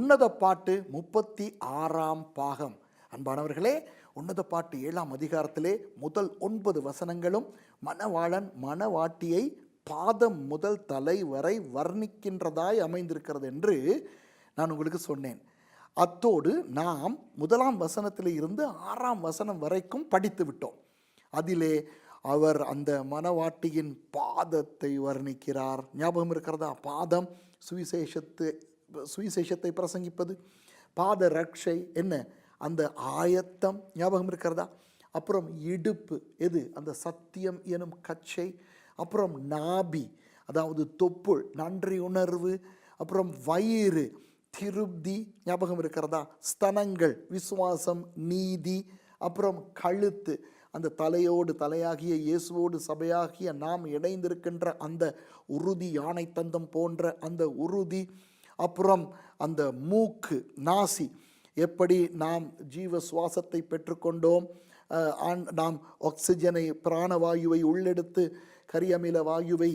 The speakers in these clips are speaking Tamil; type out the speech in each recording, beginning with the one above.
உன்னத பாட்டு 36ஆம் பாகம். அன்பானவர்களே, உன்னத பாட்டு 7ஆம் அதிகாரத்திலே முதல் 9 வசனங்களும் மணவாளன் மணவாட்டியை பாதம் முதல் தலை வரை வர்ணிக்கின்றதாய் அமைந்திருக்கிறது என்று நான் உங்களுக்கு சொன்னேன். அத்தோடு நாம் 1ஆம் வசனத்தில் இருந்து 6ஆம் வசனம் வரைக்கும் படித்து விட்டோம். அதிலே அவர் அந்த மணவாட்டியின் பாதத்தை வர்ணிக்கிறார். ஞாபகம் இருக்கிறதா? பாதம் சுவிசேஷத்தை பிரசங்கிப்பது, பாத ரட்சை என்ன, அந்த ஆயத்தம் ஞாபகம் இருக்கிறதா? அப்புறம் இடுப்பு எது, அந்த சத்தியம் எனும் கச்சை. அப்புறம் நாபி, அதாவது தொப்புள், நன்றி உணர்வு. அப்புறம் வயிறு, திருப்தி ஞாபகம் இருக்கிறதா? ஸ்தனங்கள், விசுவாசம், நீதி. அப்புறம் கழுத்து, அந்த தலையோடு தலையாகிய இயேசுவோடு சபையாகிய நாம் இணைந்திருக்கின்ற அந்த உறுதி, யானை தந்தம் போன்ற அந்த உறுதி. அப்புறம் அந்த மூக்கு, நாசி, எப்படி நாம் ஜீவ சுவாசத்தை பெற்றுக்கொண்டோம், நாம் ஆக்சிஜனை, பிராணவாயுவை உள்ளெடுத்து கரியமில வாயுவை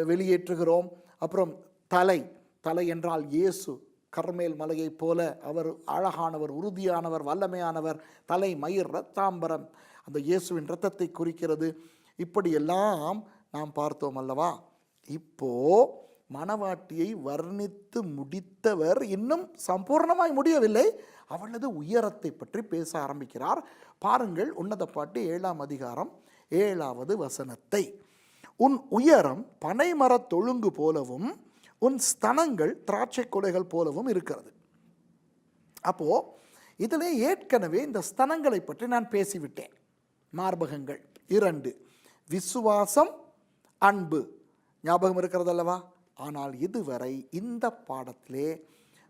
வெளியேற்றுகிறோம். அப்புறம் தலை, தலை என்றால் இயேசு, கர்மேல் மலையைப் போல அவர் அழகானவர், உறுதியானவர், வல்லமையானவர். தலை மயிர், இரத்தாம்பரம், அந்த இயேசுவின் இரத்தத்தை குறிக்கிறது. இப்படியெல்லாம் நாம் பார்த்தோம் அல்லவா? இப்போ மணவாட்டியை வர்ணித்து முடித்தவர் இன்னும் சம்பூர்ணமாய் முடியவில்லை. அவளது உயரத்தை பற்றி பேச ஆரம்பிக்கிறார். பாருங்கள், உன்னத பாட்டு 7ஆம் அதிகாரம் 7வது வசனத்தை. உன் உயரம் பனைமரத் தொழுங்கு போலவும் உன் ஸ்தனங்கள் திராட்சை கொலைகள் போலவும் இருக்கிறது. அப்போ இதில் ஏற்கனவே இந்த ஸ்தனங்களை பற்றி நான் பேசிவிட்டேன். மார்பகங்கள் 2, விசுவாசம், அன்பு, ஞாபகம் இருக்கிறது அல்லவா? ஆனால் இதுவரை இந்த பாடத்திலே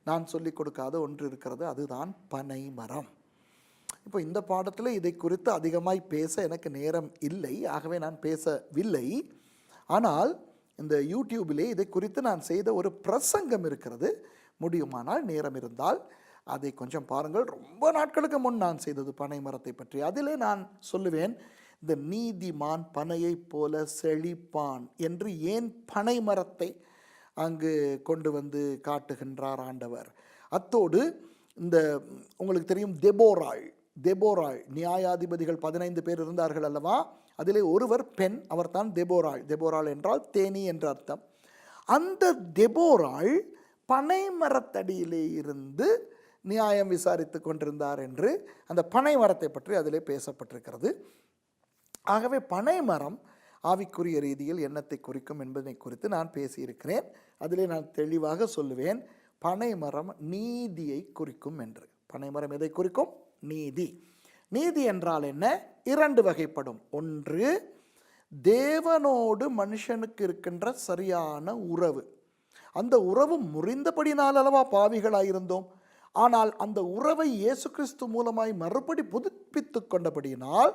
நான் சொல்லிக் கொடுக்காத ஒன்று இருக்கிறது, அதுதான் பனை மரம். இப்போ இந்த பாடத்தில் இதை குறித்து அதிகமாய் பேச எனக்கு நேரம் இல்லை, ஆகவே நான் பேசவில்லை. ஆனால் இந்த யூடியூபிலே இதை குறித்து நான் செய்த ஒரு பிரசங்கம் இருக்கிறது. முடியுமானால் நேரம் இருந்தால் அதை கொஞ்சம் பாருங்கள். ரொம்ப நாட்களுக்கு முன் நான் செய்தது பனை மரத்தை பற்றி. அதிலே நான் சொல்லுவேன், இந்த நீதிமான் பனையை போல செழிப்பான் என்று ஏன் பனை மரத்தை அங்கு கொண்டு வந்து காட்டுகின்றார் ஆண்டவர். அத்தோடு இந்த உங்களுக்கு தெரியும் தெபோராள் நியாயாதிபதிகள் 15 பேர் இருந்தார்கள் அல்லவா? அதிலே ஒருவர் பெண், அவர் தான் தெபோராள் என்றால் தேனி என்ற அர்த்தம். அந்த தெபோராள் பனை மரத்தடியிலே இருந்து நியாயம் விசாரித்து கொண்டிருந்தார் என்று அந்த பனை மரத்தை பற்றி அதிலே பேசப்பட்டிருக்கிறது. ஆகவே பனை மரம் ஆவிக்குரிய ரீதியில் என்னத்தை குறிக்கும் என்பதை குறித்து நான் பேசியிருக்கிறேன். அதிலே நான் தெளிவாக சொல்லுவேன், பனை மரம் நீதியை குறிக்கும் என்று. பனை மரம் எதை குறிக்கும்? நீதி. நீதி என்றால் என்ன? 2 வகைப்படும். ஒன்று, தேவனோடு மனுஷனுக்கு இருக்கின்ற சரியான உறவு. அந்த உறவு முறிந்தபடினால் அல்லவா பாவிகளாயிருந்தோம். ஆனால் அந்த உறவை இயேசு கிறிஸ்து மூலமாய் மறுபடி புதுப்பித்து கொண்டபடியினால்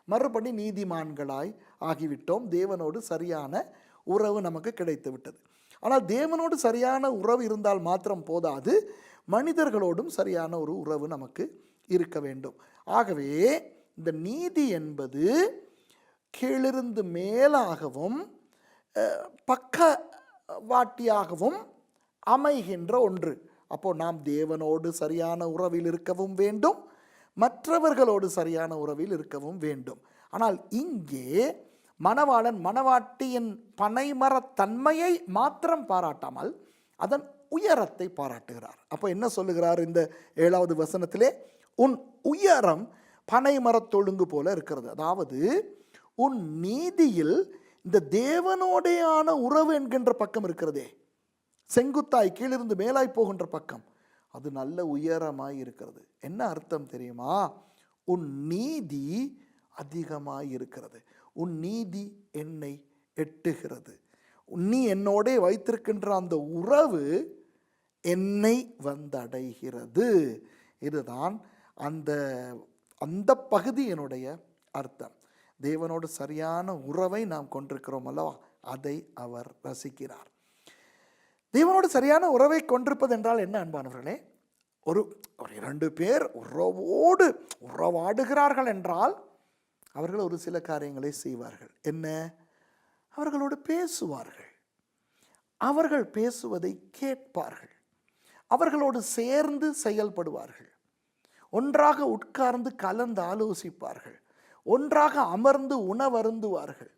மறுபடி நீதிமான்களாய் ஆகிவிட்டோம். தேவனோடு சரியான உறவு நமக்கு கிடைத்து விட்டது. ஆனால் தேவனோடு சரியான உறவு இருந்தால் மாத்திரம் போதாது, மனிதர்களோடும் சரியான ஒரு உறவு நமக்கு இருக்க வேண்டும். ஆகவே இந்த நீதி என்பது கீழிருந்து மேலாகவும் பக்கவாட்டியாகவும் அமைகின்ற ஒன்று. அப்போது நாம் தேவனோடு சரியான உறவில் இருக்கவும் வேண்டும், மற்றவர்களோடு சரியான உறவில் இருக்கவும் வேண்டும். ஆனால் இங்கே மணவாளன் மணவாட்டியின் பனைமரத்தன்மையை மாத்திரம் பாராட்டாமல் அதன் உயரத்தை பாராட்டுகிறார். அப்போ என்ன சொல்லுகிறார் இந்த 7வது வசனத்திலே? உன் உயரம் பனைமரத்தொழுங்கு போல இருக்கிறது. அதாவது உன் நீதியில் இந்த தேவனோடையான உறவு என்கின்ற பக்கம் இருக்கிறதே, செங்குத்தாய் கீழிருந்து மேலாய் போகின்ற பக்கம், அது நல்ல உயரமாய் இருக்கிறது. என்ன அர்த்தம் தெரியுமா? உன் நீதி அதிகமாய் இருக்கிறது. உன் நீதி என்னை எட்டுகிறது. நீ என்னோட வைத்திருக்கின்ற அந்த உறவு என்னை வந்தடைகிறது. இதுதான் அந்த அந்த பகுதியினுடைய அர்த்தம். தேவனோடு சரியான உறவை நாம் கொண்டிருக்கிறோம் அல்லவா, அதை அவர் ரசிக்கிறார். தேவனோடு சரியான உறவை கொண்டிருப்பது என்றால் என்ன அன்பானவர்களே? ஒரு 2 பேர் உறவாடுகிறார்கள் என்றால் அவர்கள் ஒரு சில காரியங்களை செய்வார்கள். என்ன? அவர்களோடு பேசுவார்கள், அவர்கள் பேசுவதை கேட்பார்கள், அவர்களோடு சேர்ந்து செயல்படுவார்கள், ஒன்றாக உட்கார்ந்து கலந்து ஆலோசிப்பார்கள், ஒன்றாக அமர்ந்து உணவருந்துவார்கள்.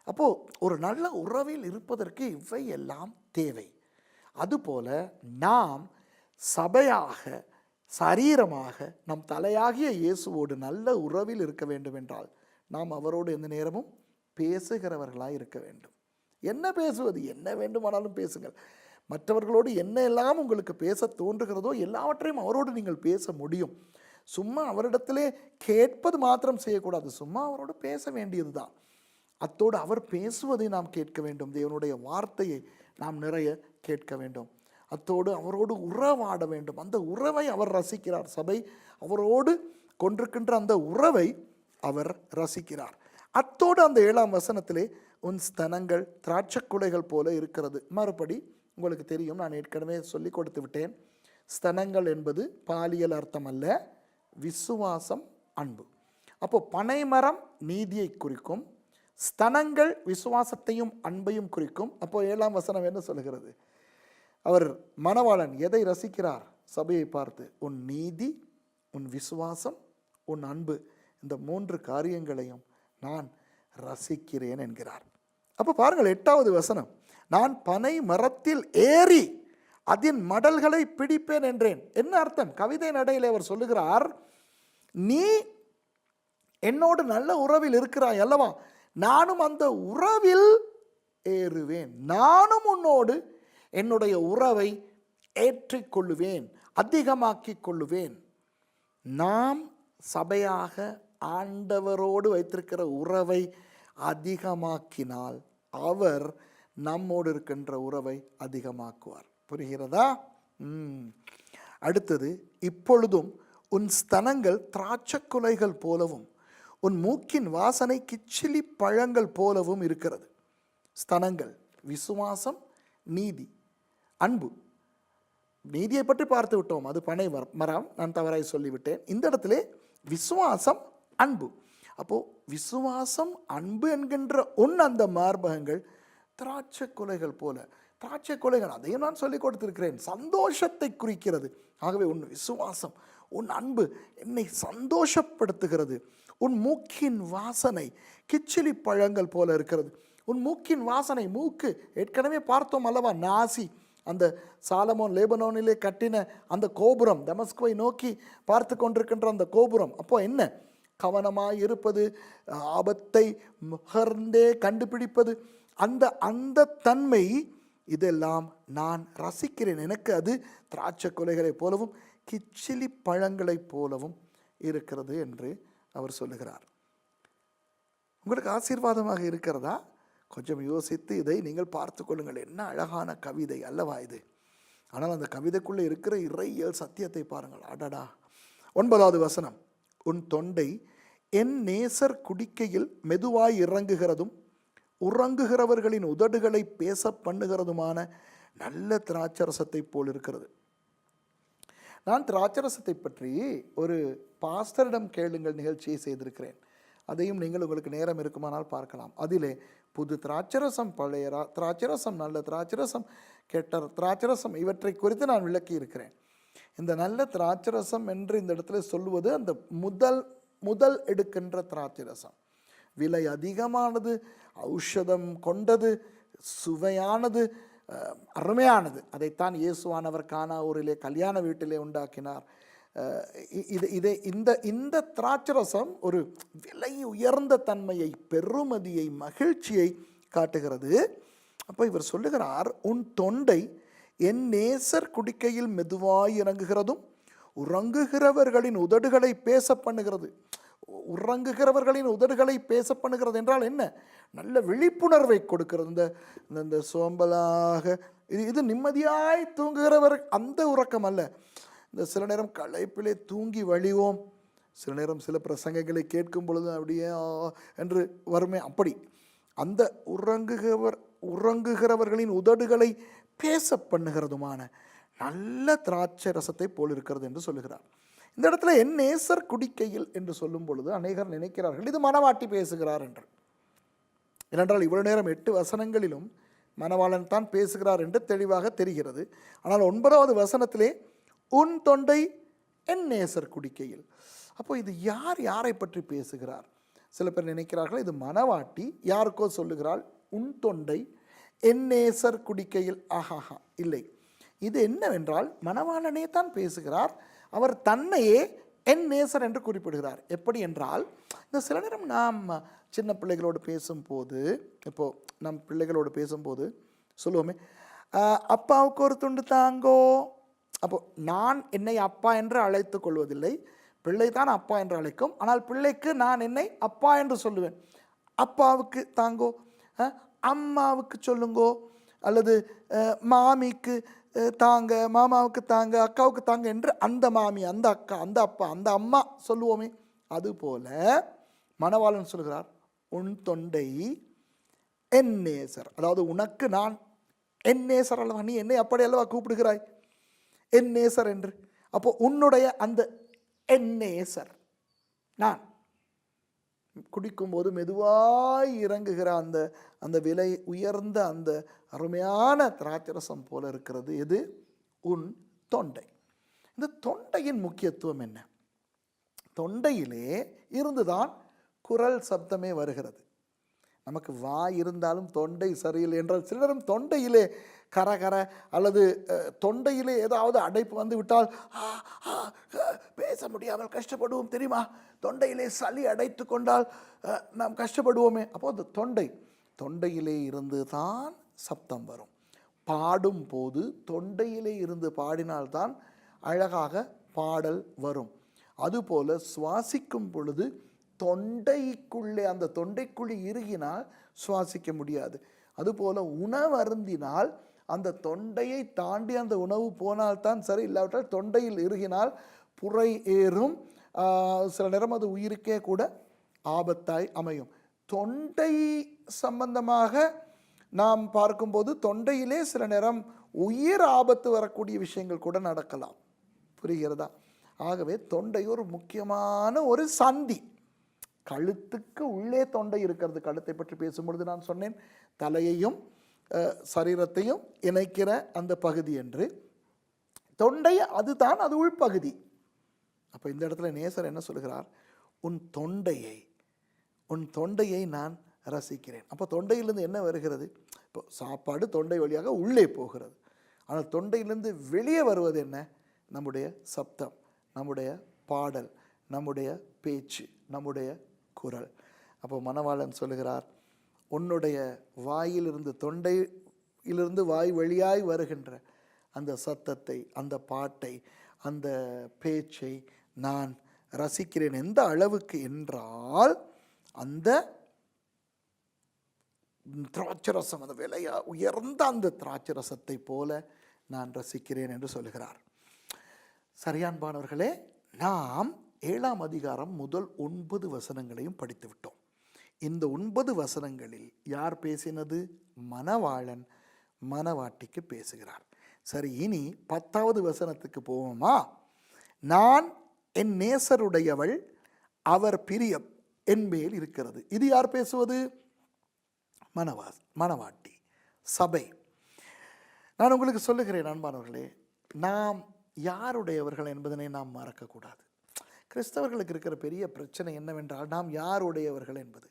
அப்போது ஒரு நல்ல உறவில் இருப்பதற்கு இவை எல்லாம் தேவை. அதுபோல நாம் சபையாக, சரீரமாக, நம் தலையாகிய இயேசுவோடு நல்ல உறவில் இருக்க வேண்டும் என்றால் நாம் அவரோடு எந்த நேரமும் பேசுகிறவர்களாக இருக்க வேண்டும். என்ன பேசுவது? என்ன வேண்டுமானாலும் பேசுங்கள். மற்றவர்களோடு என்ன எல்லாம் உங்களுக்கு பேச தோன்றுகிறதோ எல்லாவற்றையும் அவரோடு நீங்கள் பேச முடியும். சும்மா அவரிடத்திலே கேட்பது மாத்திரம் செய்யக்கூடாது, சும்மா அவரோடு பேச வேண்டியது தான். அத்தோடு அவர் பேசுவதை நாம் கேட்க வேண்டும். தேவனுடைய வார்த்தையை நாம் நிறைய கேட்க வேண்டும். அத்தோடு அவரோடு உறவாட வேண்டும். அந்த உறவை அவர் ரசிக்கிறார். சபை அவரோடு கொண்டிருக்கின்ற அந்த உறவை அவர் ரசிக்கிறார். அத்தோடு அந்த 7ஆம் வசனத்திலே உன் ஸ்தனங்கள் திராட்சைக்குலைகள் போல இருக்கிறது. மறுபடி உங்களுக்கு தெரியும், நான் ஏற்கனவே சொல்லி கொடுத்து விட்டேன். ஸ்தனங்கள் என்பது பாலியல் அர்த்தம் அல்ல, விசுவாசம், அன்பு. அப்போ பனைமரம் நீதியை குறிக்கும், ஸ்தனங்கள் விசுவாசத்தையும் அன்பையும் குறிக்கும். அப்போ 7ஆம் வசனம் என்ன சொல்லுகிறது? அவர் மணவாளன் எதை ரசிக்கிறார்? சபையை பார்த்து, உன் நீதி, உன் விசுவாசம், உன் அன்பு, இந்த 3 காரியங்களையும் நான் ரசிக்கிறேன் என்கிறார். அப்போ பாருங்கள் 8வது வசனம், நான் பனை மரத்தில் ஏறி அதன் மடல்களை பிடிப்பேன் என்றேன். என்ன அர்த்தம்? கவிதை நடையில் அவர் சொல்லுகிறார், நீ என்னோடு நல்ல உறவில் இருக்கிறாய் அல்லவா, நானும் அந்த உறவில் ஏறுவேன், நானும் உன்னோடு என்னுடைய உறவை ஏற்றிக்கொள்ளுவேன், அதிகமாக்கிக் கொள்ளுவேன். நாம் சபையாக ஆண்டவரோடு வைத்திருக்கிற உறவை அதிகமாக்கினால் அவர் நம்மோடு இருக்கின்ற உறவை அதிகமாக்குவார். புரிகிறதா? அடுத்தது, இப்பொழுதும் உன் ஸ்தனங்கள் திராட்சைக்குலைகள் போலவும் உன் மூக்கின் வாசனை கிச்சிலி பழங்கள் போலவும் இருக்கிறது. ஸ்தனங்கள் விசுவாசம், நீதி, அன்பு. நீதியை பற்றி பார்த்து விட்டோம், அது பனை மரம், நான் தவறாய் சொல்லிவிட்டேன். இந்த இடத்துல விசுவாசம், அன்பு. அப்போது விசுவாசம், அன்பு என்கின்ற அந்த மார்பகங்கள் திராட்சை கொலைகள் போல. திராட்சை கொலைகள், அதையும் நான் சொல்லிக் கொடுத்திருக்கிறேன், சந்தோஷத்தை குறிக்கிறது. ஆகவே உன் விசுவாசம், உன் அன்பு என்னை சந்தோஷப்படுத்துகிறது. உன் மூக்கின் வாசனை கிச்சிலி பழங்கள் போல இருக்கிறது. உன் மூக்கின் வாசனை, மூக்கு ஏற்கனவே பார்த்தோம் அல்லவா, நாசி. அந்த சாலமோன் லேபனோனிலே கட்டின அந்த கோபுரம், தமஸ்குவை நோக்கி பார்த்து கொண்டிருக்கின்ற அந்த கோபுரம். அப்போ என்ன? கவனமாய் இருப்பது, ஆபத்தை முகர்ந்தே கண்டுபிடிப்பது, அந்த தன்மை, இதெல்லாம் நான் ரசிக்கிறேன். எனக்கு அது திராட்சை கொலைகளைப் போலவும் கிச்சிலி பழங்களைப் போலவும் இருக்கிறது என்று அவர் சொல்லுகிறார். உங்களுக்கு ஆசீர்வாதமாக இருக்கிறதா? கொஞ்சம் யோசித்து இதை நீங்கள் பார்த்து கொள்ளுங்கள். என்ன அழகான கவிதை அல்லவா இது! ஆனால் அந்த கவிதைக்குள்ளே இருக்கிற இறையியல் சத்தியத்தை பாருங்கள். அடடா! 9வது வசனம், உன் தொண்டை என் நேசர் குடிக்கையில் மெதுவாய் இறங்குகிறதும் உறங்குகிறவர்களின் உதடுகளை பேச பண்ணுகிறதுமான நல்ல திராட்சரசத்தை போல் இருக்கிறது. நான் திராட்சரசத்தை பற்றி ஒரு பாஸ்டரிடம் கேளுங்கள் நிகழ்ச்சியை செய்திருக்கிறேன். அதையும் நீங்கள் உங்களுக்கு நேரம் இருக்குமானால் பார்க்கலாம். அதிலே புது திராட்சரசம், பழைய திராட்சரசம், நல்ல திராட்சரசம், கெட்ட திராட்சரசம், இவற்றை குறித்து நான் விளக்கி இருக்கிறேன். இந்த நல்ல திராட்சரசம் என்று இந்த இடத்துல சொல்லுவது அந்த முதல் எடுக்கின்ற திராட்சரசம். விலை அதிகமானது, ஔஷதம் கொண்டது, சுவையானது, அருமையானது. அதைத்தான் இயேசுவானவர் கானா ஊரிலே கல்யாண வீட்டிலே உண்டாக்கினார். இந்த திராட்சரசம் ஒரு விலை உயர்ந்த தன்மையை, பெருமதியை, மகிழ்ச்சியை காட்டுகிறது. அப்போ இவர் சொல்லுகிறார், உன் தொண்டை என் நேசர் குடிக்கையில் மெதுவாய் இறங்குகிறதும் உறங்குகிறவர்களின் உதடுகளை பேச பண்ணுகிறது. உறங்குகிறவர்களின் உதடுகளை பேச பண்ணுகிறது என்றால் என்ன? நல்ல விழிப்புணர்வை கொடுக்கிறது. இந்த சோம்பலாக இது நிம்மதியாய் தூங்குகிறவர் அந்த உறக்கம் அல்ல. இந்த சில நேரம் களைப்பிலே தூங்கி வழிவோம், சில நேரம் சில பிரசங்கங்களை கேட்கும் பொழுது அப்படியே என்று வருமே, அப்படி அந்த உறங்குகிறவர்களின் உதடுகளை பேச பண்ணுகிறதுமான நல்ல திராட்சை ரசத்தை போல் இருக்கிறது என்று சொல்லுகிறார். இந்த இடத்துல என் நேசர் குடிக்கையில் என்று சொல்லும் பொழுது அநேகர் நினைக்கிறார்கள் இது மனவாட்டி பேசுகிறார் என்று. ஏனென்றால் இவ்வளவு நேரம் 8 வசனங்களிலும் மணவாளன் தான் பேசுகிறார் என்று தெளிவாக தெரிகிறது. ஆனால் 9வது வசனத்திலே உன் தொண்டை என் நேசர் குடிக்கையில். அப்போ இது யாரை பற்றி பேசுகிறார்? சில பேர் நினைக்கிறார்கள் இது மணவாட்டி யாருக்கோ சொல்லுகிறாள், உன் தொண்டை என் நேசர் குடிக்கையில். ஆஹாஹா, இல்லை. இது என்னவென்றால் மணவாளனே தான் பேசுகிறார். அவர் தன்னையே என் நேசர் என்று குறிப்பிடுகிறார். எப்படி என்றால், இந்த சில நேரம் நாம் சின்ன பிள்ளைகளோடு பேசும்போது, இப்போது நம் பிள்ளைகளோடு பேசும்போது சொல்லுவோமே, அப்பாவுக்கு ஒரு துண்டு தாங்கோ. அப்போது நான் என்னை அப்பா என்று அழைத்து கொள்வதில்லை, பிள்ளை தான் அப்பா என்று அழைக்கும். ஆனால் பிள்ளைக்கு நான் என்னை அப்பா என்று சொல்லுவேன். அப்பாவுக்கு தாங்கோ, அம்மாவுக்கு சொல்லுங்கோ, அல்லது மாமிக்கு தாங்க, மாமாவுக்கு தாங்க, அக்காவுக்கு தாங்க என்று அந்த மாமி, அந்த அக்கா, அந்த அப்பா, அந்த அம்மா சொல்லுவோமே. அதுபோல மணவாளன் சொல்கிறார், உன் தொண்டை என் நேசர். அதாவது உனக்கு நான் என் நேசர் அல்லவா, நீ என்னை அப்படி அல்லவா கூப்பிடுகிறாய் என் நேசர் என்று. அப்போ உன்னுடைய அந்த என் நேசர் நான். குடிக்கும்போது மெதுவாய் இறங்குகிற அந்த விலை உயர்ந்த அந்த அருமையான திராட்சரசம் போல இருக்கிறது எது? உன் தொண்டை. இந்த தொண்டையின் முக்கியத்துவம் என்ன? தொண்டையிலே இருந்துதான் குரல் சப்தமே வருகிறது. நமக்கு வாய் இருந்தாலும் தொண்டை சரியில்லை என்றால், சிலரும் தொண்டையிலே கரகர அல்லது தொண்டையிலே ஏதாவது அடைப்பு வந்து விட்டால் பேச முடியாமல் கஷ்டப்படுவோம் தெரியுமா? தொண்டையிலே சளி அடைத்து கொண்டால் நாம் கஷ்டப்படுவோமே. அப்போது அந்த தொண்டையிலே இருந்து தான் சப்தம் வரும். பாடும் போது தொண்டையிலே இருந்து பாடினால்தான் அழகாக பாடல் வரும். அதுபோல சுவாசிக்கும் பொழுது தொண்டைக்குள்ளே, அந்த தொண்டைக்குழி இறுகினால் சுவாசிக்க முடியாது. அதுபோல் உணவு அருந்தினால் அந்த தொண்டையை தாண்டி அந்த உணவு போனால்தான் சரி, இல்லாவிட்டால் தொண்டையில் இறுகினால் புரை ஏறும். சில நேரம் அது உயிருக்கே கூட ஆபத்தாய் அமையும். தொண்டை சம்பந்தமாக நாம் பார்க்கும்போது தொண்டையிலே சில நேரம் உயிர் ஆபத்து வரக்கூடிய விஷயங்கள் கூட நடக்கலாம். புரிகிறதா? ஆகவே தொண்டை ஒரு முக்கியமான ஒரு சந்தி. கழுத்துக்கு உள்ளே தொண்டை இருக்கிறது. கழுத்தை பற்றி பேசும்பொழுது நான் சொன்னேன், தலையையும் சரீரத்தையும் இணைக்கிற அந்த பகுதி என்று. தொண்டை அதுதான், அது உள்பகுதி. அப்போ இந்த இடத்துல நேசர் என்ன சொல்கிறார்? உன் தொண்டையை நான் ரசிக்கிறேன். அப்போ தொண்டையிலிருந்து என்ன வருகிறது? இப்போ சாப்பாடு தொண்டை வழியாக உள்ளே போகிறது. ஆனால் தொண்டையிலிருந்து வெளியே வருவது என்ன? நம்முடைய சப்தம், நம்முடைய பாடல், நம்முடைய பேச்சு, நம்முடைய குரல். அப்போ மணவாளன் சொல்லுகிறார், உன்னுடைய வாயிலிருந்து, தொண்டையிலிருந்து வாய் வழியாய் வருகின்ற அந்த சத்தத்தை, அந்த பாட்டை, அந்த பேச்சை நான் ரசிக்கிறேன். எந்த அளவுக்கு என்றால், அந்த திராட்சரசம், அந்த விலையா உயர்ந்த அந்த திராட்சரசத்தை போல நான் ரசிக்கிறேன் என்று சொல்லுகிறார். சரியான்பானவர்களே, நாம் 7ஆம் அதிகாரம் முதல் 9 வசனங்களையும் படித்து விட்டோம். இந்த 9 வசனங்களில் யார் பேசினது? மணவாளன் மணவாட்டிக்கு பேசுகிறார். சரி, இனி 10வது வசனத்துக்கு போவோமா? நான் என் நேசருடையவள், அவர் பிரியம் என் மேல் இருக்கிறது. இது யார் பேசுவது? மணவாட்டி, சபை. நான் உங்களுக்கு சொல்லுகிறேன் அன்பானவர்களே, நாம் யாருடையவர்கள் என்பதனை நாம் மறக்கக்கூடாது. கிறிஸ்தவர்களுக்கு இருக்கிற பெரிய பிரச்சனை என்னவென்றால், நாம் யாருடையவர்கள் என்பது.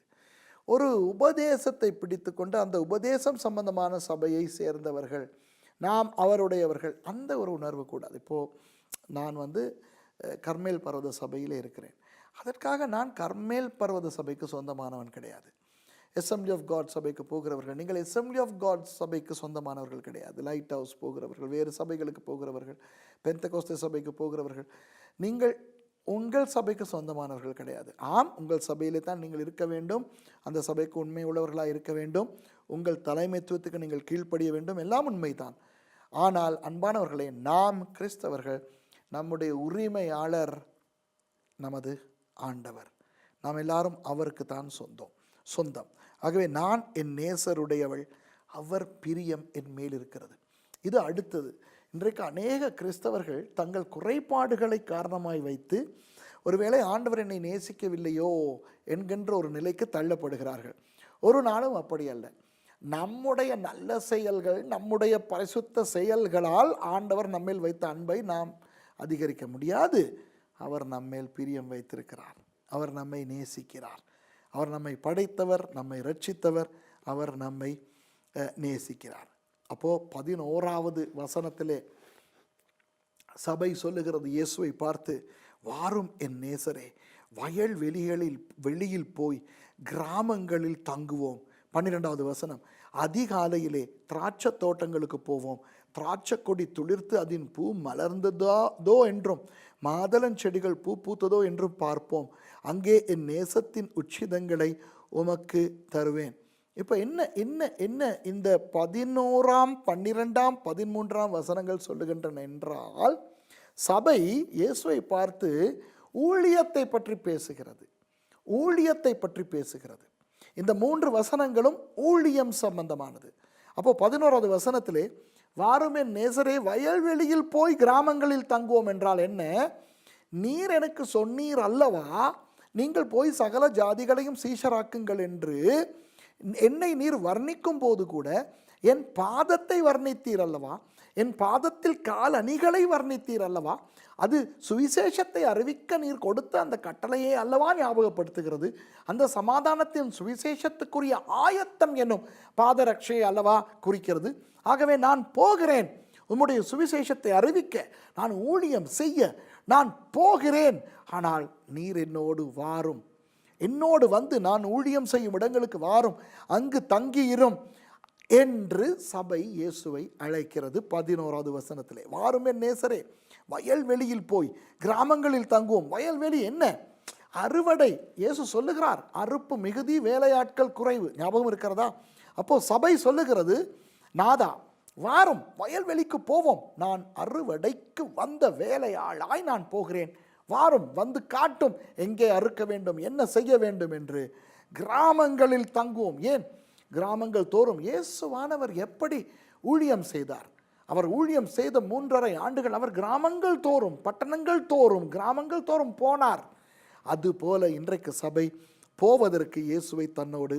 ஒரு உபதேசத்தை பிடித்து கொண்டு அந்த உபதேசம் சம்பந்தமான சபையை சேர்ந்தவர்கள், நாம் அவருடையவர்கள், அந்த ஒரு உணர்வு கூடாது. இப்போது நான் கர்மேல் பர்வத சபையில் இருக்கிறேன். அதற்காக நான் கர்மேல் பர்வத சபைக்கு சொந்தமானவன் கிடையாது. அசெம்பிளி ஆஃப் காட் சபைக்கு போகிறவர்கள், நீங்கள் அசெம்பிளி ஆஃப் காட் சபைக்கு சொந்தமானவர்கள் கிடையாது. லைட் ஹவுஸ் போகிறவர்கள், வேறு சபைகளுக்கு போகிறவர்கள், பெந்தெகோஸ்தே சபைக்கு போகிறவர்கள், நீங்கள் உங்கள் சபைக்கு சொந்தமானவர்கள் கிடையாது. ஆம், உங்கள் சபையிலே தான் நீங்கள் இருக்க வேண்டும், அந்த சபைக்கு உண்மை உள்ளவர்களாக இருக்க வேண்டும், உங்கள் தலைமைத்துவத்துக்கு நீங்கள் கீழ்ப்படிய வேண்டும், எல்லாம் உண்மைதான். ஆனால் அன்பானவர்களே, நாம் கிறிஸ்தவர்கள், நம்முடைய உரிமையாளர் நமது ஆண்டவர். நாம் எல்லாரும் அவருக்கு தான் சொந்தம். ஆகவே நான் என் நேசருடையவள், அவர் பிரியம் என் மேல் இருக்கிறது. இது அடுத்தது. இன்றைக்கு அநேக கிறிஸ்தவர்கள் தங்கள் குறைபாடுகளை காரணமாய் வைத்து ஒருவேளை ஆண்டவர் என்னை நேசிக்கவில்லையோ என்கின்ற ஒரு நிலைக்கு தள்ளப்படுகிறார்கள். ஒரு நாளும் அப்படி அல்ல. நம்முடைய நல்ல செயல்கள், நம்முடைய பரிசுத்த செயல்களால் ஆண்டவர் நம்மேல் வைத்த அன்பை நாம் அதிகரிக்க முடியாது. அவர் நம்மேல் பிரியம் வைத்திருக்கிறார். அவர் நம்மை நேசிக்கிறார். அவர் நம்மை படைத்தவர், நம்மை ரட்சித்தவர். அவர் நம்மை நேசிக்கிறார். அப்போது 11வது வசனத்திலே சபை சொல்லுகிறது இயேசுவை பார்த்து, வாரும் என் நேசரே, வயல் வெளியில் போய் கிராமங்களில் தங்குவோம். 12வது வசனம், அதிகாலையிலே திராட்சை தோட்டங்களுக்கு போவோம், திராட்சை கொடி துளிர்த்து அதன் பூ மலர்ந்ததோ என்றும் மாதளஞ்செடிகள் பூ பூத்ததோ என்றும் பார்ப்போம். அங்கே என் நேசத்தின் உச்சிதங்களை உமக்கு தருவேன். இப்போ என்ன இந்த 11ஆம் 12ஆம் 13ஆம் வசனங்கள் சொல்லுகின்றன என்றால், சபை இயேசுவை பார்த்து ஊழியத்தை பற்றி பேசுகிறது. ஊழியத்தை பற்றி பேசுகிறது. இந்த 3 வசனங்களும் ஊழியம் சம்பந்தமானது. அப்போ 11வது வசனத்திலே, வாரும் என் நேசரே, வயல்வெளியில் போய் கிராமங்களில் தங்குவோம் என்றால் என்ன? நீர் எனக்கு சொன்னீர் அல்லவா, நீங்கள் போய் சகல ஜாதிகளையும் சீஷராக்குங்கள் என்று. என்னை நீர் வர்ணிக்கும் போது கூட என் பாதத்தை வர்ணித்தீர் அல்லவா, என் பாதத்தில் கால் அணிகளை வர்ணித்தீர் அல்லவா. அது சுவிசேஷத்தை அறிவிக்க நீர் கொடுத்த அந்த கட்டளையே அல்லவா ஞாபகப்படுத்துகிறது. அந்த சமாதானத்தின் சுவிசேஷத்துக்குரிய ஆயத்தம் என்னும் பாதரட்சையை அல்லவா குறிக்கிறது. ஆகவே நான் போகிறேன், உம்முடைய சுவிசேஷத்தை அறிவிக்க, நான் ஊழியம் செய்ய நான் போகிறேன். ஆனால் நீர் என்னோடு வாரும், என்னோடு வந்து நான் ஊழியம் செய்யும் இடங்களுக்கு வாரும், அங்கு தங்கியிரும் என்று சபை இயேசுவை அழைக்கிறது. 11வது வசனத்திலே, வாரும் என் நேசரே, வயல்வெளியில் போய் கிராமங்களில் தங்குவோம். வயல்வெளி என்ன? அறுவடை. இயேசு சொல்லுகிறார், அறுப்பு மிகுதி, வேலையாட்கள் குறைவு. ஞாபகம் இருக்கிறதா? அப்போ சபை சொல்லுகிறது, நாதா வாரும் வயல்வெளிக்கு போவோம், நான் அறுவடைக்கு வந்த வேலையாளாய் நான் போகிறேன், வாரும் வந்து காட்டும் எங்கே அறுக்க வேண்டும், என்ன செய்ய வேண்டும் என்று. கிராமங்களில் தங்குவோம். ஏன் கிராமங்கள் தோறும்? இயேசுவானவர் எப்படி ஊழியம் செய்தார்? அவர் ஊழியம் செய்த 3.5 ஆண்டுகள் அவர் கிராமங்கள் தோறும், பட்டணங்கள் தோறும், கிராமங்கள் தோறும் போனார். அதுபோல இன்றைக்கு சபை போவதற்கு இயேசுவை தன்னோடு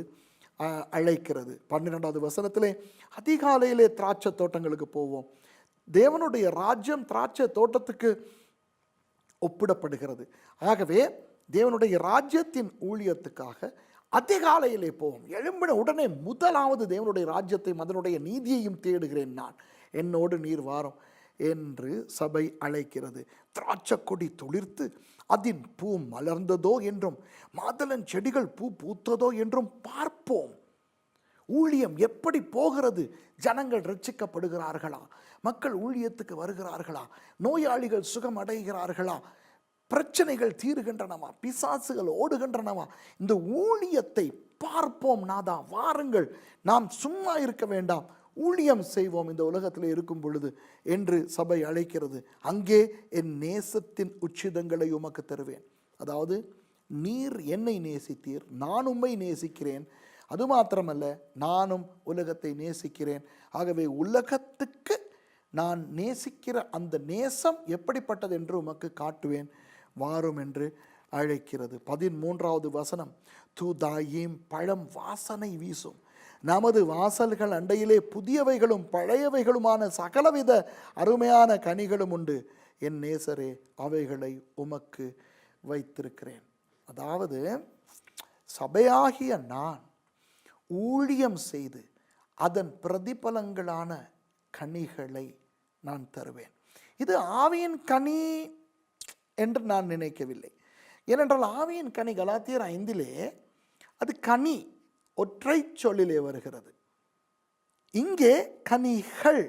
அழைக்கிறது. 12வது வசனத்திலே, அதிகாலையிலே திராட்சை தோட்டங்களுக்கு போவோம். தேவனுடைய ராஜ்யம் திராட்சை தோட்டத்துக்கு ஒப்பிடப்படுகிறது. ஆகவே தேவனுடைய ராஜ்யத்தின் ஊழியத்துக்காக அதிகாலையிலே போவோம். எழும்பின உடனே முதலாவது தேவனுடைய ராஜ்யத்தையும் அதனுடைய நீதியையும் தேடுகிறேன் நான், என்னோடு நீர் வாரும் என்று சபை அழைக்கிறது. திராட்சை கொடி துளிர்த்து அதன் பூ மலர்ந்ததோ என்றும் மாதளஞ்செடிகள் பூ பூத்ததோ என்றும் பார்ப்போம். ஊழியம் எப்படி போகிறது? ஜனங்கள் ரட்சிக்கப்படுகிறார்களா? மக்கள் ஊழியத்துக்கு வருகிறார்களா? நோயாளிகள் சுகம் அடைகிறார்களா? பிரச்சனைகள் தீருகின்றனவா? பிசாசுகள் ஓடுகின்றனவா? இந்த ஊழியத்தை பார்ப்போம். நாதா வாருங்கள், நாம் சும்மா இருக்க வேண்டாம், ஊழியம் செய்வோம் இந்த உலகத்தில் இருக்கும் பொழுது என்று சபை அழைக்கிறது. அங்கே என் நேசத்தின் உச்சிதங்களை உமக்கு தருவேன். அதாவது நீர் என்னை நேசித்தீர், நான் உம்மை நேசிக்கிறேன். அது மாத்திரமல்ல, நானும் உலகத்தை நேசிக்கிறேன். ஆகவே உலகத்துக்கு நான் நேசிக்கிற அந்த நேசம் எப்படிப்பட்டது என்று உமக்கு காட்டுவேன், வாரும் என்று அழைக்கிறது. 13வது வசனம், தூதாயீம் பழம் வாசனை வீசும், நமது வாசல்கள் அண்டையிலே புதியவைகளும் பழையவைகளுமான சகலவித அருமையான கனிகளும் உண்டு, என் நேசரே அவைகளை உமக்கு வைத்திருக்கிறேன். அதாவது சபையாகிய நான் ஊழியம் செய்து அதன் பிரதிபலங்களான கனிகளை நான் தருவேன். இது ஆவியின் கனி என்று நான் நினைக்கவில்லை. ஏனென்றால் ஆவியின் கனி கலாத்தியர் 5 அது கனி ஒற்றை சொல்லிலே வருகிறது. இங்கே கனிகள்.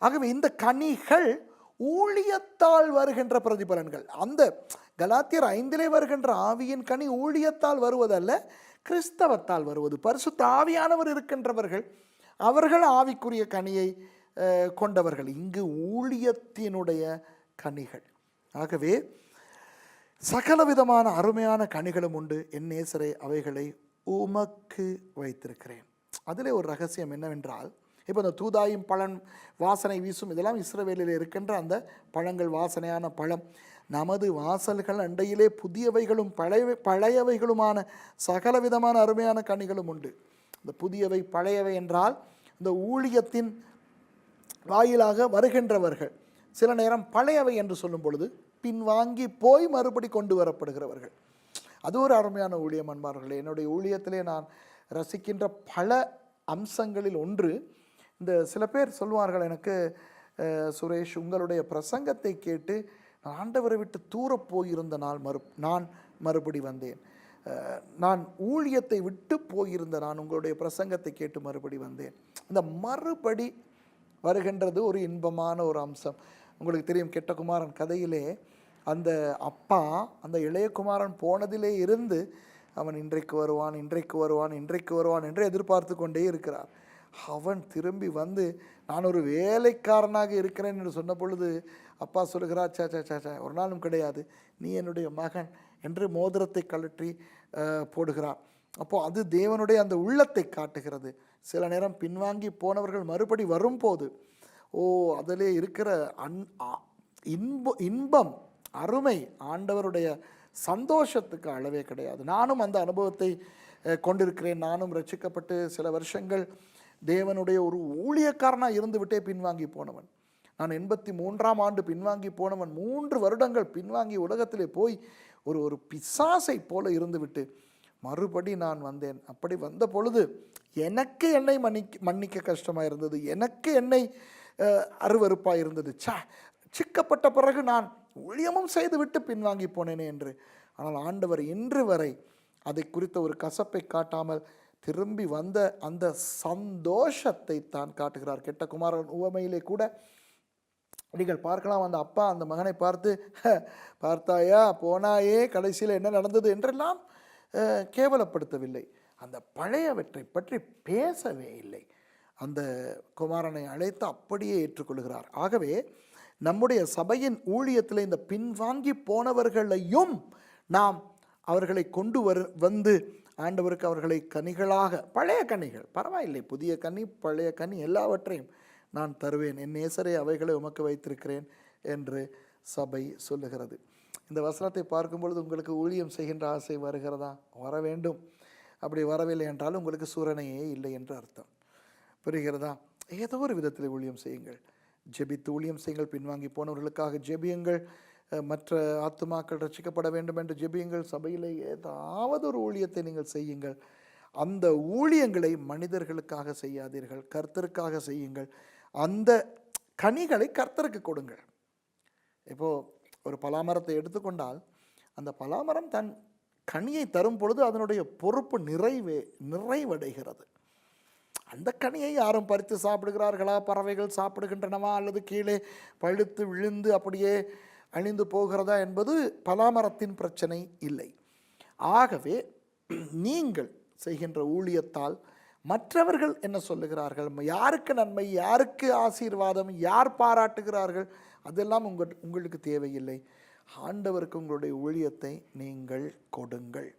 ஆகவே இந்த கனிகள் ஊழியத்தால் வருகின்ற பிரதிபலன்கள். அந்த கலாத்தியர் 5 வருகின்ற ஆவியின் கனி ஊழியத்தால் வருவதல்ல, கிறிஸ்தவத்தால் வருவது. பரிசுத்த ஆவியானவர் இருக்கின்றவர்கள், அவர்கள் ஆவிக்குரிய கனியை கொண்டவர்கள். இங்கு ஊழியத்தினுடைய கனிகள். ஆகவே சகலவிதமான அருமையான கனிகளும் உண்டு, என் நேசரே அவைகளை உமக்கு வைத்திருக்கிறேன். அதில் ஒரு ரகசியம் என்னவென்றால், இப்போ இந்த தூதாயும் பழம் வாசனை வீசும், இதெல்லாம் இஸ்ரவேலில் இருக்கின்ற அந்த பழங்கள், வாசனையான பழம். நமது வாசல்கள் அண்டையிலே புதியவைகளும் பழையவைகளுமான சகலவிதமான அருமையான கனிகளும் உண்டு. இந்த புதியவை பழையவை என்றால் இந்த ஊழியத்தின் வாயிலாக வருகின்றவர்கள், சில நேரம் பழையவை என்று சொல்லும் பொழுது பின்வாங்கி போய் மறுபடி கொண்டு வரப்படுகிறவர்கள். அது ஒரு அருமையான ஊழியம் அன்பார்களே. என்னுடைய ஊழியத்திலே நான் ரசிக்கின்ற பல அம்சங்களில் ஒன்று, இந்த சில பேர் சொல்வார்கள் எனக்கு, சுரேஷ், உங்களுடைய பிரசங்கத்தை கேட்டு நான் ஆண்டவரை விட்டு தூர போயிருந்த நான் மறுபடி வந்தேன், நான் ஊழியத்தை விட்டு போயிருந்த நான் உங்களுடைய பிரசங்கத்தை கேட்டு மறுபடி வந்தேன். இந்த மறுபடி வருகின்றது ஒரு இன்பமான ஒரு அம்சம். உங்களுக்கு தெரியும், கெட்ட குமாரன் கதையிலே அந்த அப்பா அந்த இளைய குமாரன் போனதிலே இருந்து அவன் இன்றைக்கு வருவான் இன்றைக்கு வருவான் இன்றைக்கு வருவான் என்று எதிர்பார்த்து கொண்டே இருக்கிறார். அவன் திரும்பி வந்து நான் ஒரு வேலைக்காரனாக இருக்கிறேன் என்று சொன்ன பொழுது அப்பா சொல்கிறார், சே ஒரு நாளும் கிடையாது, நீ என்னுடைய மகன் என்று மோதிரத்தை கழற்றி போடுகிறார். அப்போது அது தேவனுடைய அந்த உள்ளத்தை காட்டுகிறது. சில நேரம் பின்வாங்கி போனவர்கள் மறுபடி வரும்போது அதிலே இருக்கிற இன்பம், அருமை, ஆண்டவருடைய சந்தோஷத்துக்கு அளவே கிடையாது. நானும் அந்த அனுபவத்தை கொண்டிருக்கிறேன். நானும் ரட்சிக்கப்பட்டு சில வருஷங்கள் தேவனுடைய ஒரு ஊழியக்காரனாக இருந்து விட்டே பின்வாங்கி போனவன். நான் 83ஆம் ஆண்டு பின்வாங்கி போனவன். 3 வருடங்கள் பின்வாங்கி உலகத்திலே போய் ஒரு பிசாசை போல இருந்துவிட்டு மறுபடி நான் வந்தேன். அப்படி வந்த பொழுது எனக்கு என்னை மன்னிக்க கஷ்டமாக இருந்தது, எனக்கு என்னை அருவருப்பாக இருந்தது. சிக்கப்பட்ட பிறகு நான் ஊழியமும் செய்துவிட்டு பின்வாங்கி போனேனே என்று. ஆனால் ஆண்டவர் இன்று வரை அதை குறித்த ஒரு கசப்பை காட்டாமல் திரும்பி வந்த அந்த சந்தோஷத்தை தான் காட்டுகிறார். கெட்ட குமாரன் உவமையிலே கூட நீங்கள் பார்க்கலாம், அந்த அப்பா அந்த மகனை பார்த்து, பார்த்தாயா, போனாயே, கடைசியில் என்ன நடந்தது என்றெல்லாம் கேவலப்படுத்தவில்லை. அந்த பழையவற்றை பற்றி பேசவே இல்லை. அந்த குமாரனை அழைத்து அப்படியே ஏற்றுக்கொள்கிறார். ஆகவே நம்முடைய சபையின் ஊழியத்தில் இந்த பின்வாங்கி போனவர்களையும் நாம் அவர்களை கொண்டு வந்து ஆண்டவருக்கு அவர்களை கனிகளாக, பழைய கனிகள் பரவாயில்லை, புதிய கனி பழைய கனி எல்லாவற்றையும் நான் தருவேன், என் நேசரே அவைகளை உமக்கு வைத்திருக்கிறேன் என்று சபை சொல்லுகிறது. இந்த வசனத்தை பார்க்கும் பொழுது உங்களுக்கு ஊழியம் செய்கின்ற ஆசை வருகிறதா? வர வேண்டும். அப்படி வரவில்லை என்றால் உங்களுக்கு சூரனையே இல்லை என்று அர்த்தம். புரிகிறதா? ஏதோ ஒரு விதத்தில் ஊழியம் செய்யுங்கள், ஜெபித்து ஊழியம் செய்யுங்கள். பின்வாங்கி போனவர்களுக்காக ஜெபியுங்கள். மற்ற ஆத்துமாக்கள் ரட்சிக்கப்பட வேண்டும் என்று ஜெபியுங்கள். சபையிலே ஏதாவது ஒரு ஊழியத்தை நீங்கள் செய்யுங்கள். அந்த ஊழியங்களை மனிதர்களுக்காக செய்யாதீர்கள், கர்த்தருக்காக செய்யுங்கள். அந்த கனிகளை கர்த்தருக்கு கொடுங்கள். இப்போது ஒரு பலாமரத்தை எடுத்துக்கொண்டால் அந்த பலாமரம் தன் கனியை தரும் பொழுது அதனுடைய பொறுப்பு நிறைவடைகிறது. அந்த கனியை யாரும் பறித்து சாப்பிடுகிறார்களா? பறவைகள் சாப்பிடுகின்றனவா? அல்லது கீழே பழுத்து விழுந்து அப்படியே அழிந்து போகிறதா என்பது பலாமரத்தின் பிரச்சனை இல்லை. ஆகவே நீங்கள் செய்கின்ற ஊழியத்தால் மற்றவர்கள் என்ன சொல்லுகிறார்கள், யாருக்கு நன்மை, யாருக்கு ஆசீர்வாதம், யார் பாராட்டுகிறார்கள், அதெல்லாம் உங்களுக்கு தேவையில்லை. ஆண்டவருக்கு உங்களுடைய ஊழியத்தை நீங்கள் கொடுங்கள்.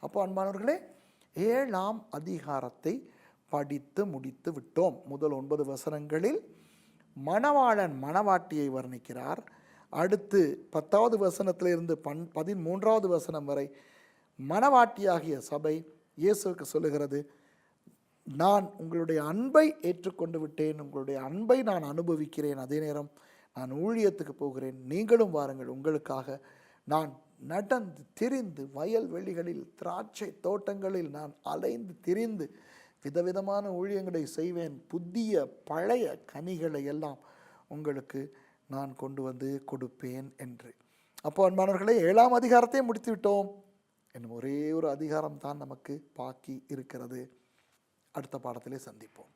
அப்போ அன்பானவர்களே, 7ஆம் அதிகாரத்தை படித்து முடித்து விட்டோம். முதல் 9 வசனங்களில் மணவாளன் மணவாட்டியை வர்ணிக்கிறார். அடுத்து 10வது வசனத்திலிருந்து 13வது வசனம் வரை மணவாட்டியாகிய சபை இயேசுவுக்கு சொல்லுகிறது, நான் உங்களுடைய அன்பை ஏற்றுக்கொண்டு விட்டேன், உங்களுடைய அன்பை நான் அனுபவிக்கிறேன், அதே நேரம் நான் ஊழியத்துக்கு போகிறேன், நீங்களும் வாருங்கள், உங்களுக்காக நான் நடந்து திரிந்து வயல்வெளிகளில் திராட்சை தோட்டங்களில் நான் அலைந்து திரிந்து விதவிதமான ஊழியங்களை செய்வேன், புதிய பழைய கனிகளை எல்லாம் உங்களுக்கு நான் கொண்டு வந்து கொடுப்பேன் என்று. அப்போ அன்பானவர்களே, 7ஆம் அதிகாரத்தை முடித்து விட்டோம். இன்னும் ஒரே ஒரு அதிகாரம் தான் நமக்கு பாக்கி இருக்கிறது. அடுத்த பாடத்திலே சந்திப்போம்.